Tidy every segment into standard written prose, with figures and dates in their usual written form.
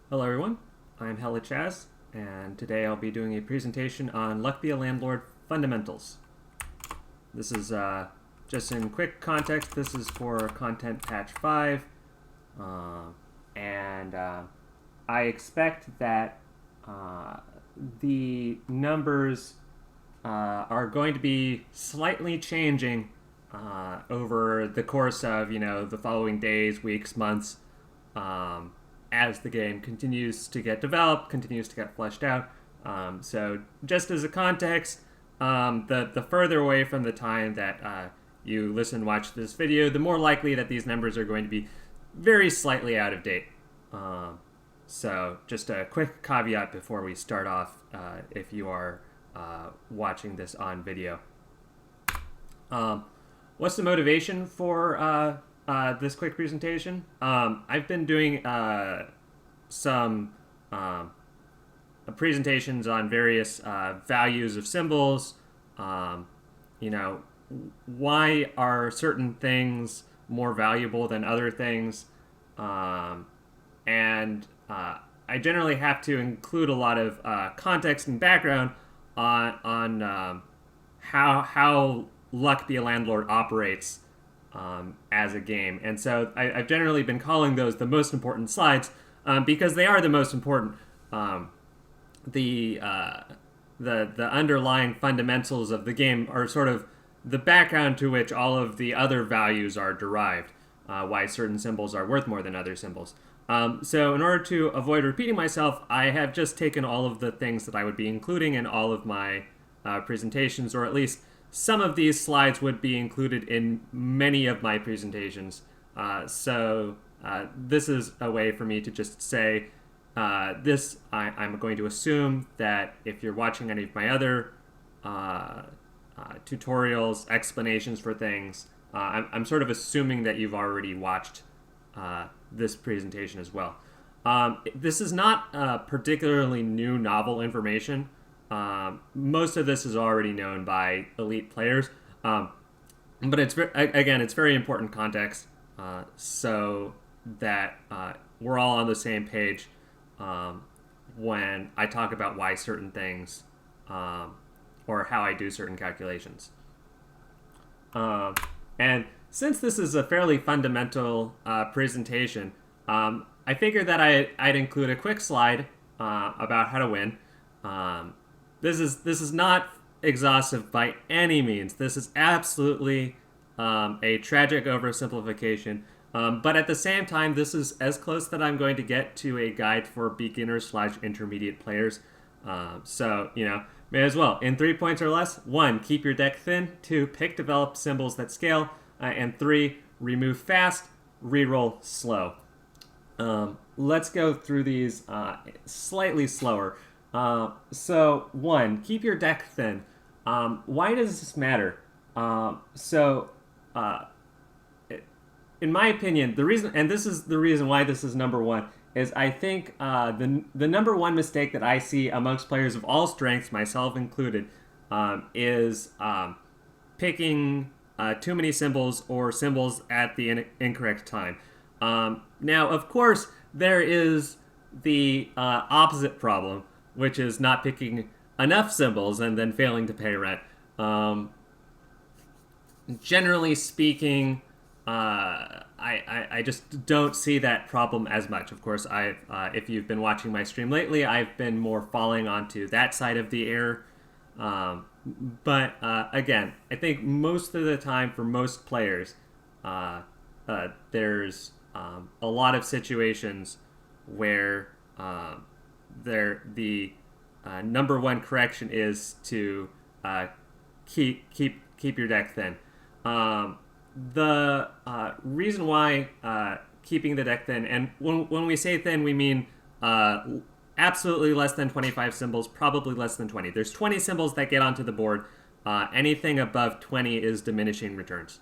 Hello everyone, I'm Hella Chaz, and today I'll be doing a presentation on Luck Be a Landlord fundamentals. This is just in quick context, this is for content patch 5, and I expect that the numbers are going to be slightly changing over the course of, the following days, weeks, months, as the game continues to get developed, continues to get fleshed out. So just as a context, the further away from the time that you listen and watch this video, the more likely that these numbers are going to be very slightly out of date. So just a quick caveat before we start off, if you are watching this on video. What's the motivation for this quick presentation? I've been doing some presentations on various values of symbols. Why are certain things more valuable than other things? And I generally have to include a lot of context and background on how Luck Be a Landlord operates as a game. And so I've generally been calling those the most important slides because they are the most important. The underlying fundamentals of the game are sort of the background to which all of the other values are derived, why certain symbols are worth more than other symbols. So in order to avoid repeating myself, I have just taken all of the things that I would be including in all of my presentations, or at least some of these slides would be included in many of my presentations. So this is a way for me to just say, I'm going to assume that if you're watching any of my other tutorials, explanations for things, I'm sort of assuming that you've already watched this presentation as well. This is not particularly new novel information. Most of this is already known by elite players, but it's very important context, so that we're all on the same page when I talk about why certain things or how I do certain calculations. And since this is a fairly fundamental presentation, I figured that I'd include a quick slide about how to win. This is not exhaustive by any means. This is absolutely a tragic oversimplification. But at the same time, this is as close that I'm going to get to a guide for beginner/intermediate players. So, may as well. In 3 points or less: 1, keep your deck thin; 2, pick develop symbols that scale; and 3, remove fast, reroll slow. Let's go through these slightly slower. So 1, keep your deck thin. Why does this matter? In my opinion, the reason, and this is the reason why this is number 1, is I think the number 1 mistake that I see amongst players of all strengths, myself included, is picking too many symbols or symbols at the incorrect time. Now, of course, there is the opposite problem, which is not picking enough symbols and then failing to pay rent. Generally speaking, I just don't see that problem as much. Of course, if you've been watching my stream lately, I've been more falling onto that side of the error. But again, I think most of the time for most players, there's a lot of situations where the number 1 correction is to keep your deck thin. The reason why keeping the deck thin, and when we say thin, we mean absolutely less than 25 symbols, probably less than 20. There's 20 symbols that get onto the board. Anything above 20 is diminishing returns.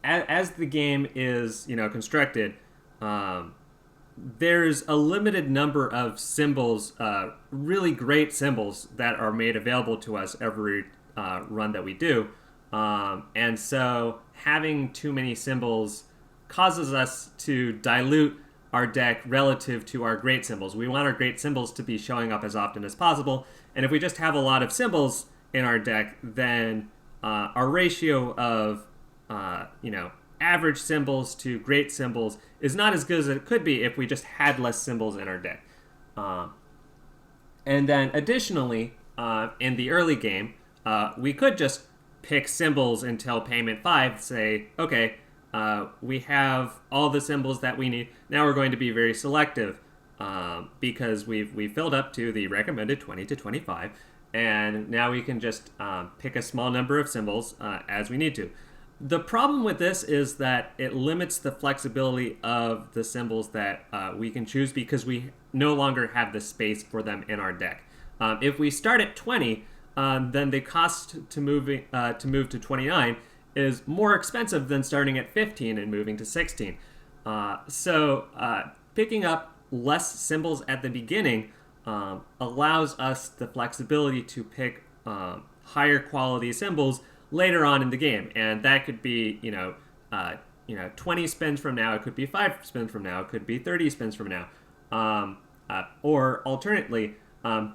As the game is constructed, there's a limited number of symbols, really great symbols, that are made available to us every run that we do. And so having too many symbols causes us to dilute our deck relative to our great symbols. We want our great symbols to be showing up as often as possible, and if we just have a lot of symbols in our deck, then our ratio of average symbols to great symbols is not as good as it could be if we just had less symbols in our deck. And then additionally, in the early game, we could just pick symbols until payment 5, say, okay, we have all the symbols that we need. Now we're going to be very selective because we've filled up to the recommended 20 to 25, and now we can just pick a small number of symbols as we need to. The problem with this is that it limits the flexibility of the symbols that we can choose because we no longer have the space for them in our deck. If we start at 20, then the cost to move to 29 is more expensive than starting at 15 and moving to 16. So picking up less symbols at the beginning allows us the flexibility to pick higher quality symbols later on in the game, and that could be 20 spins from now, it could be 5 spins from now, it could be 30 spins from now, or alternately,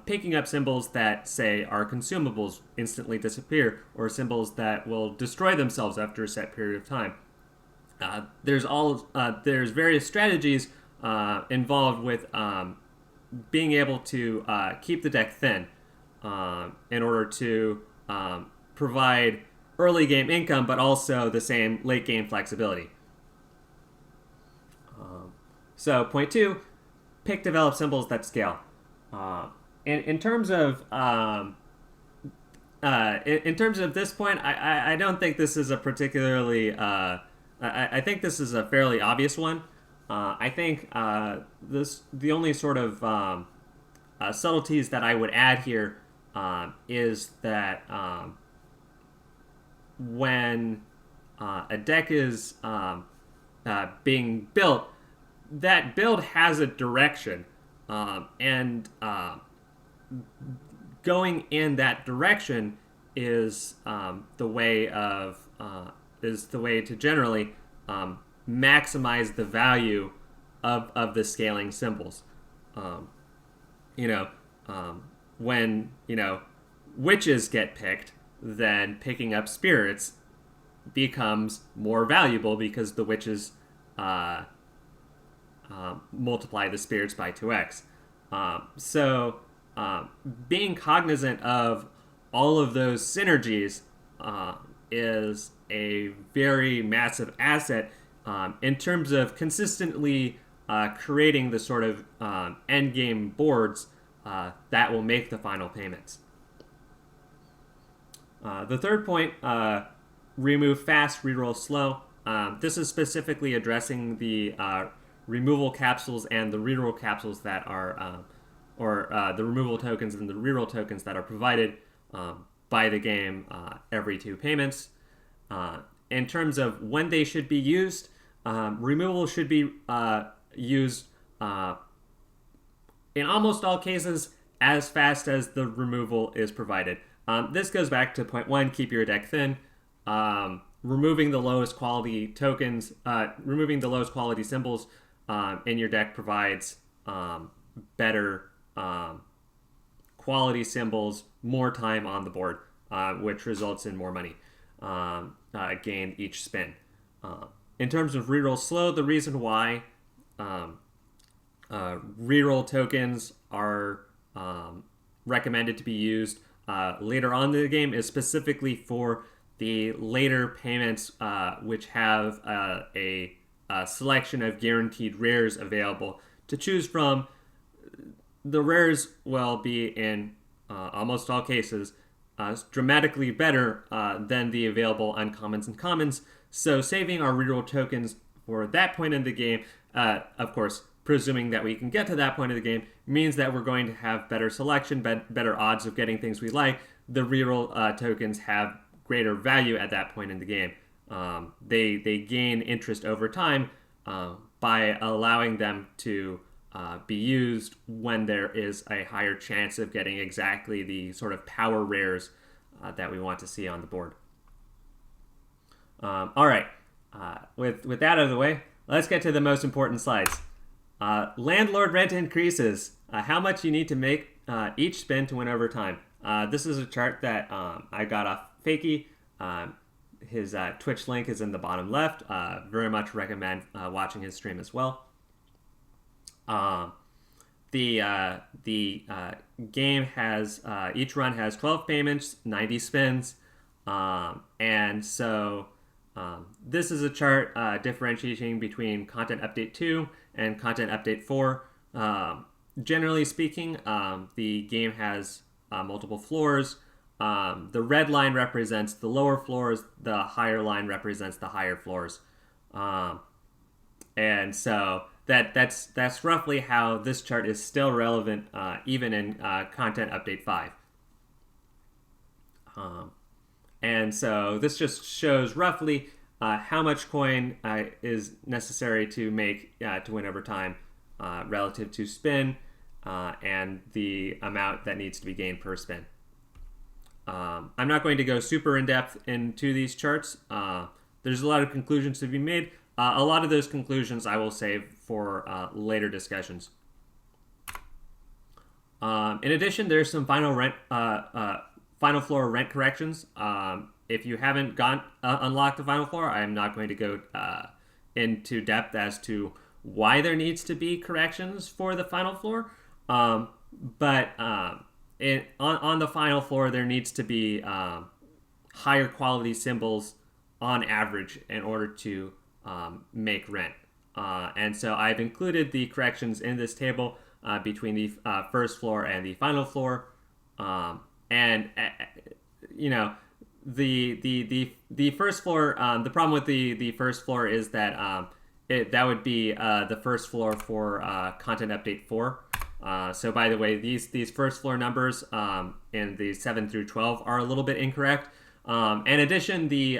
picking up symbols that say our consumables instantly disappear, or symbols that will destroy themselves after a set period of time. There's various strategies involved with being able to keep the deck thin in order to provide early game income, but also the same late game flexibility. So point 2, pick develop symbols that scale. In terms of this point, I don't think this is a particularly I think this is a fairly obvious one. I think the only sort of subtleties that I would add here is that when a deck is being built, that build has a direction, and going in that direction is the way to generally maximize the value of the scaling symbols. When witches get picked, then picking up spirits becomes more valuable because the witches multiply the spirits by 2x. So being cognizant of all of those synergies is a very massive asset in terms of consistently creating the sort of end game boards that will make the final payments. The third point, remove fast, reroll slow. This is specifically addressing the removal capsules and the reroll capsules that are, the removal tokens and the reroll tokens that are provided by the game every 2 payments. In terms of when they should be used, removal should be used in almost all cases as fast as the removal is provided. This goes back to point 1, keep your deck thin. Removing the lowest quality tokens, removing the lowest quality symbols in your deck provides better quality symbols, more time on the board, which results in more money gained each spin. In terms of reroll slow, the reason why reroll tokens are recommended to be used later on in the game is specifically for the later payments, which have a selection of guaranteed rares available to choose from. The rares will be, in almost all cases, dramatically better than the available uncommons and commons. So saving our reroll tokens for that point in the game, of course, presuming that we can get to that point of the game, means that we're going to have better selection, better odds of getting things we like. The reroll tokens have greater value at that point in the game. They gain interest over time by allowing them to be used when there is a higher chance of getting exactly the sort of power rares that we want to see on the board. All right. With that out of the way, let's get to the most important slides. Landlord rent increases. How much you need to make each spin to win over time. This is a chart that I got off Fakey. His Twitch link is in the bottom left. Very much recommend watching his stream as well. The game has each run has 12 payments, 90 spins, and so this is a chart differentiating between Content Update 2 and Content Update 4. Generally speaking, the game has multiple floors. The red line represents the lower floors. The higher line represents the higher floors. And so that's roughly how this chart is still relevant even in Content Update 5. And so this just shows roughly how much coin is necessary to make to win over time relative to spin and the amount that needs to be gained per spin. I'm not going to go super in-depth into these charts. There's a lot of conclusions to be made. A lot of those conclusions I will save for later discussions. In addition, there's some final floor rent corrections. If you haven't unlocked the final floor, I'm not going to go into depth as to why there needs to be corrections for the final floor. But on the final floor, there needs to be higher quality symbols on average in order to make rent. And so I've included the corrections in this table between the first floor and the final floor. The first floor, the problem with the first floor is that that would be the first floor for Content Update 4. So by the way, these first floor numbers in the 7 through 12 are a little bit incorrect. In addition, the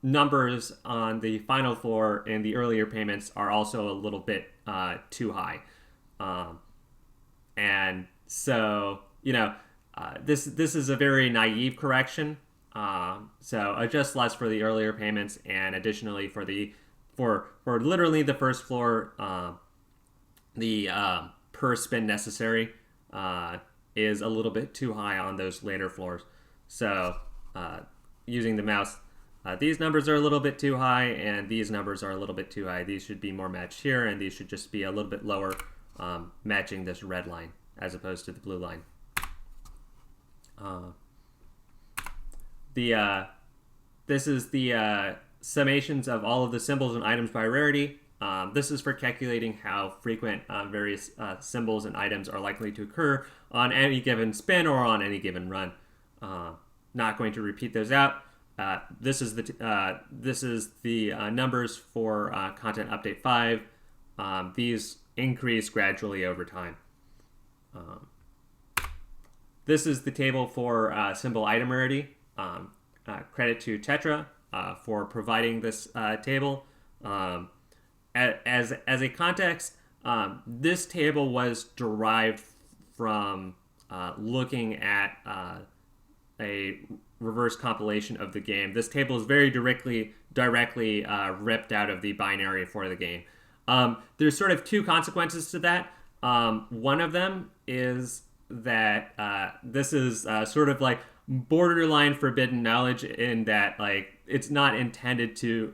numbers on the final floor in the earlier payments are also a little bit too high. And so, this is a very naive correction. So adjust less for the earlier payments, and additionally for literally the first floor, the per spin necessary is a little bit too high on those later floors. So using the mouse, these numbers are a little bit too high, and these numbers are a little bit too high. These should be more matched here, and these should just be a little bit lower, matching this red line as opposed to the blue line. This is the summations of all of the symbols and items by rarity. This is for calculating how frequent various symbols and items are likely to occur on any given spin or on any given run. Not going to repeat those out. This is the numbers for Content Update 5. These increase gradually over time. This is the table for symbol item rarity. Credit to Tetra for providing this table. As a context, this table was derived from looking at a reverse compilation of the game. This table is very directly ripped out of the binary for the game. There's sort of two consequences to that. One of them is that this is sort of like borderline forbidden knowledge, in that it's not intended to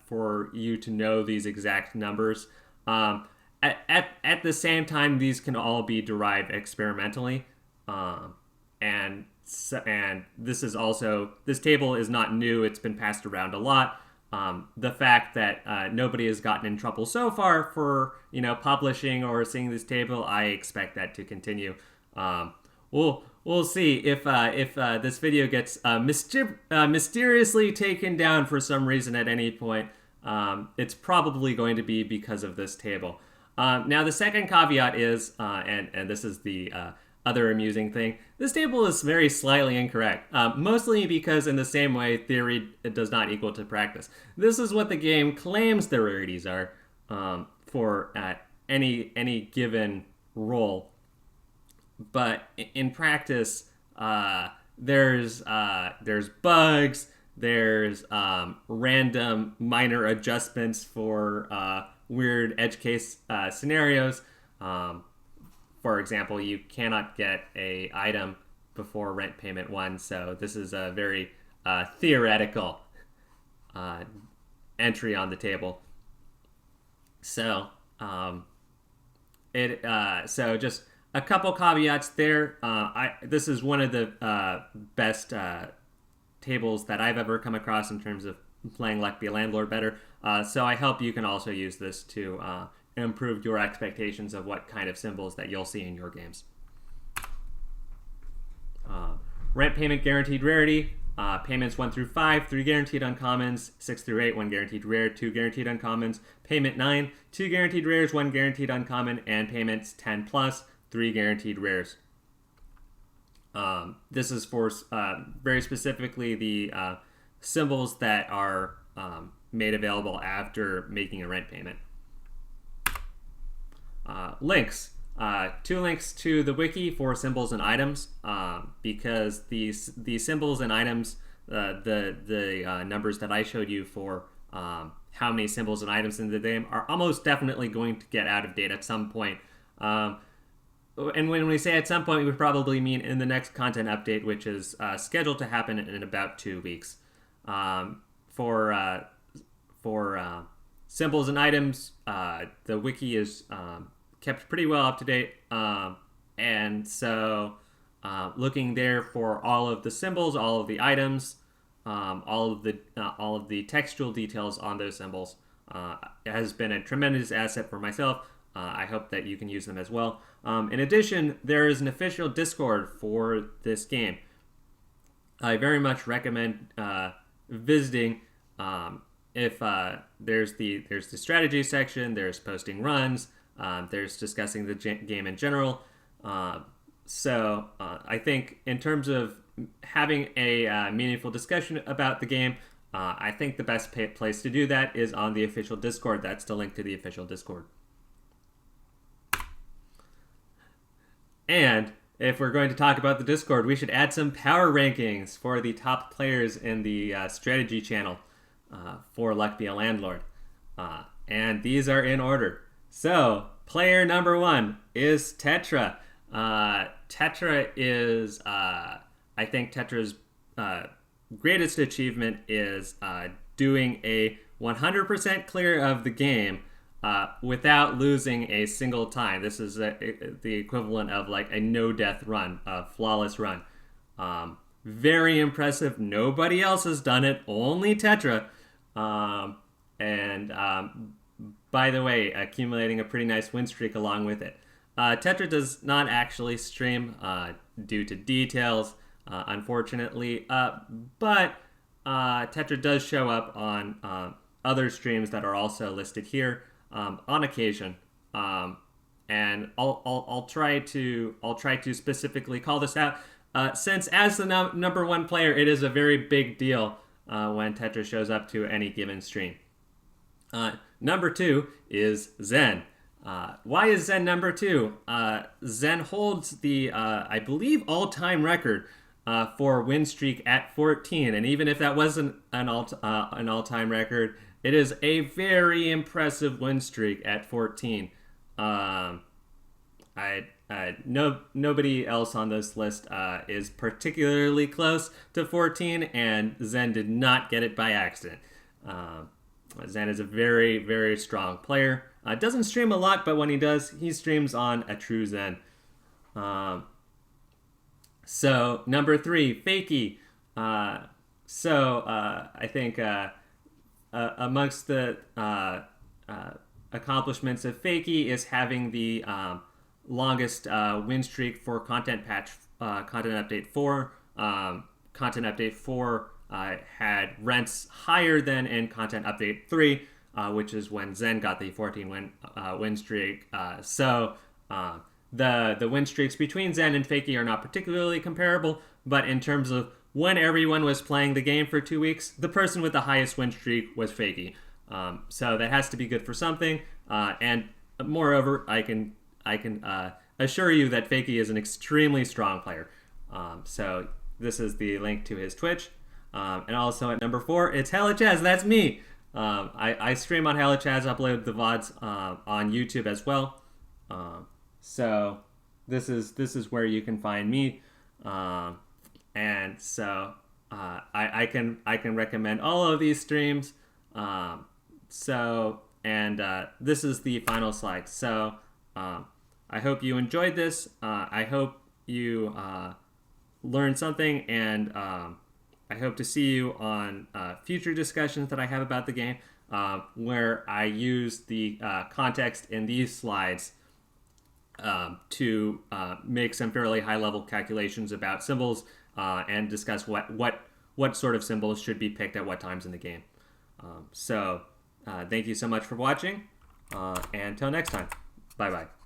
for you to know these exact numbers. At the same time, these can all be derived experimentally, and this table is not new. It's been passed around a lot. The fact that nobody has gotten in trouble so far for publishing or seeing this table, I expect that to continue. We'll see if this video gets mysteriously taken down for some reason at any point. It's probably going to be because of this table. Now the second caveat is, and this is the other amusing thing, this table is very slightly incorrect, mostly because in the same way theory does not equal to practice. This is what the game claims the rarities are for any given roll. But in practice, there's bugs, There's random minor adjustments for weird edge case scenarios. For example, you cannot get a item before rent payment 1, so this is a very theoretical entry on the table. So so just a couple caveats there. This is one of the best tables that I've ever come across in terms of playing Luck Be a Landlord better. So I hope you can also use this to improve your expectations of what kind of symbols that you'll see in your games. Rent payment guaranteed rarity. Payments 1 through 5, 3 guaranteed uncommons. 6 through 8, 1 guaranteed rare, 2 guaranteed uncommons. Payment 9, 2 guaranteed rares, 1 guaranteed uncommon. And payments 10 plus, 3 guaranteed rares. This is for very specifically the symbols that are made available after making a rent payment. Links. 2 links to the wiki for symbols and items, because the symbols and items, the numbers that I showed you for how many symbols and items in the game are almost definitely going to get out of date at some point. And when we say at some point, we probably mean in the next content update, which is scheduled to happen in about 2 weeks. For symbols and items, the wiki is kept pretty well up to date, and so looking there for all of the symbols, all of the items, all of the textual details on those symbols has been a tremendous asset for myself. I hope that you can use them as well. In addition, there is an official Discord for this game. I very much recommend visiting. If there's the strategy section, there's posting runs. There's discussing the game in general. So I think in terms of having a meaningful discussion about the game, I think the best place to do that is on the official Discord. That's the link to the official Discord. And if we're going to talk about the Discord, we should add some power rankings for the top players in the strategy channel for Luck Be a Landlord. And these are in order. So, player number 1 is Tetra. Tetra is, I think Tetra's greatest achievement is doing a 100% clear of the game without losing a single time. This is the equivalent of like a no-death run, a flawless run. Very impressive. Nobody else has done it, only Tetra. By the way, accumulating a pretty nice win streak along with it. Tetra does not actually stream due to details, unfortunately, but Tetra does show up on other streams that are also listed here on occasion, and I'll try to specifically call this out, since as the number 1 player, it is a very big deal when Tetra shows up to any given stream. Number 2 is Zen. Why is Zen number 2? Zen holds the, I believe, all-time record for win streak at 14. And even if that wasn't an all-time record, it is a very impressive win streak at 14. Nobody else on this list is particularly close to 14, and Zen did not get it by accident. Zen is a very, very strong player. Doesn't stream a lot, but when he does, he streams on a true Zen. So, number 3, Fakey. I think amongst the accomplishments of Fakey is having the longest win streak for Content Update 4. Content Update 4 had rents higher than in Content Update 3, which is when Zen got the 14 win streak. So the win streaks between Zen and Fakey are not particularly comparable, but in terms of when everyone was playing the game for 2 weeks, the person with the highest win streak was Fakey. So that has to be good for something. And moreover, I can assure you that Fakey is an extremely strong player. So this is the link to his Twitch. And also at number 4, it's HellaChaz. That's me. I stream on HellaChaz, upload the VODs on YouTube as well. So this is where you can find me. And so I can recommend all of these streams. This is the final slide. So I hope you enjoyed this. I hope you learned something, and I hope to see you on future discussions that I have about the game, where I use the context in these slides to make some fairly high-level calculations about symbols and discuss what sort of symbols should be picked at what times in the game. Thank you so much for watching, and until next time. Bye-bye.